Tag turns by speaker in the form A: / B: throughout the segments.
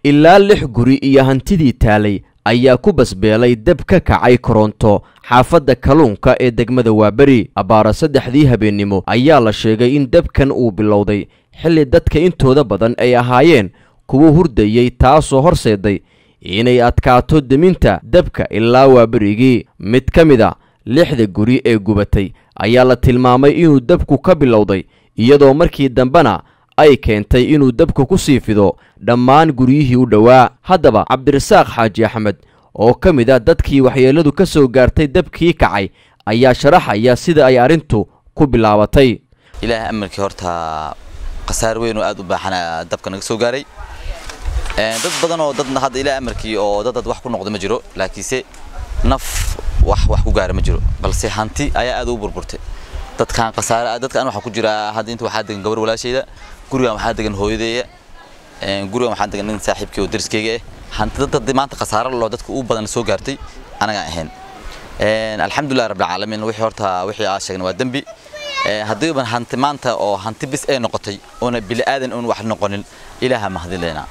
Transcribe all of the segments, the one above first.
A: ilaa 6 guri iyo hantidii taalay ayaa ku basbeelay dab ka kacay koronto xaafadda Kalluunka ee degmada Waaberi. Abaara 3 habeenimo ayaa la sheegay in dabkan uu bilowday xilli dadka intooda badan ay ahaayeen kuwa hurdayay, taasoo horseeday inay adkaato deminta dabka ilaa Waaberigii. Mid ka mid ah 6 guri ee gubatay ayaa la tilmaamay inuu dabku ka bilowday, iyadoo markii dambana ay keentay inuu dabku ku sii fido dhammaan guryihii u dhawaa. Haddaba Cabdirasaaq Xaaji Axmed oo ka mid ah dadkii waxyeeladu ka soo gaartay dabkii kacay ayaa sharaxaya sida ay arintu ku bilaabatay.
B: ilaahay amarkii horta qasaar weyn oo aad u baaxana dabka naga soo gaaray. dad badan oo dadna hadda ilaahay amarkii oo dad wax ku noqdo ma jiro, laakiinse naf wax ku gaar ma jiro, balse hanti ayaa aad u burburtay. dadkan qasaar dadkan waxa ku jira hadda inta waxa degan gabar walaashayda, guriga waxa degan hooyadeeya, guriga waxa degan nin saaxiibkii oo dariskeyga hanti dad maanta qasaar loo dadku u badan soo gaartay anaga ahayn. alxamdulillah rabbil caalamiin wixii horta wixii aan sheegnay waa dambi. haddii ban hanti maanta oo hanti bis ay noqotay oo bil aadan oo wax noqonin ilaaha ma hadleena.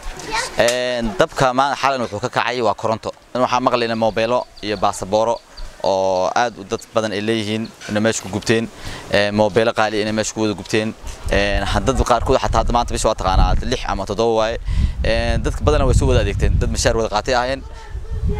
B: dabka ma xalan wuxuu ka kacay waa koronto. waxa maqlayna moobilo iyo baasabooro oo aad u dad badan ay leeyihiin in meesha ku gubteen, moobilo qaali in meesha ku wada gubteen. dad qaarkood xataa maanta bisha waa taqaanaa 6 ama 7 waaye. dadka badan way soo wada adeegteen, dad mashaar wada qaatay aheen.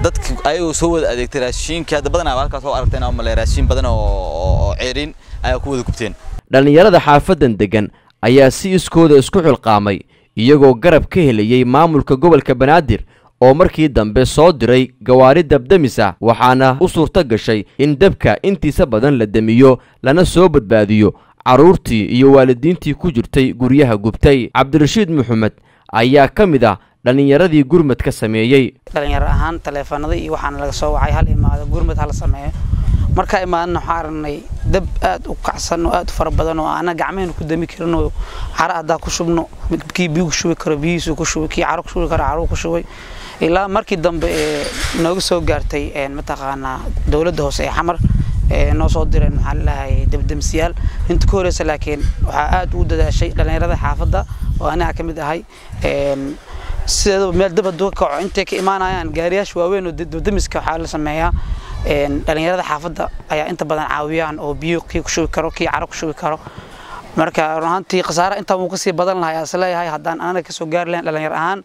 B: dadka ayuu soo wada adeegtay raashinka dad badan halkaas oo aragteen ama la raashin badan oo ceerin ayaa ku wada gubteen.
A: dhalinyarada xaafadan degan ayaa si iskooda isku xilqaamay iyagoo garab ka helayay maamulka gobolka Banaadir oo markii dambe soo diray gawaari dabdamisa, waxaana u suurta gashay in dabka intiisa badan la damiyo lana soo badbaadiyo caruurtii iyo waalidiintii ku jirtay guryaha gubtay. Cabdirashiid Maxamed ayaa ka mid ah dhalinyaradii gurmad ka sameeyay.
C: dhalinyaro ahaan taleefanada iyo waxaan laga soo wacay hal imaado gurmad hal sameeyo. marka imaadna waxaan aragnay dab aad u kacsan oo aad fara badan oo aan gacmeen ku dami karno, xaraada ku shubno, kii biyo ku shubi karo biyo ku shubi, kii caro ku shubi karo caro ku shubi. ilaa markii dambe nooga soo gaartay mataqaana dawladda hoose ee Xamar noo soo direen maxaa lahaay dabdamsiyaal inta ka horeysa, laakiin waxa aad u dadaashay dhalinyarada xaafadda oo anaga ka mid ahay. sidoo meel dab haduu ka kaco intay ka imaanayaan gaariyash waaweyn oo dabdamiska waxa la sameeyaa. dhalinyarada xaafadda ayaa inta badan caawiyaan oo biyo kii ku shubi karo, kii caro ku shubi karo. marka runtii qasaara inta uu ka sii badan lahaa asleeyahay haddaan anaga ka soo gaar leen dhalinyar ahaan.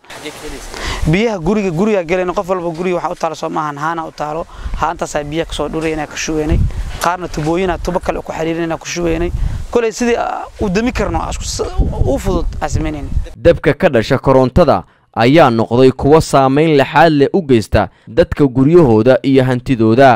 C: biyaha guriga galeen qof walba guriga waxa u taalo Soomahan haana u taalo haantaas ay biyo ka soo dhureeyna ka shuweynay, qaarna tubooyina tuba kale ku xiriirina ku shuweynay. kulay sidii u dami karno u fudud asmeenin.
A: dabka ka dhasha korontada ayaa noqday kuwa saameyn laxaad leh u geysta dadka guryahooda iyo hantidooda.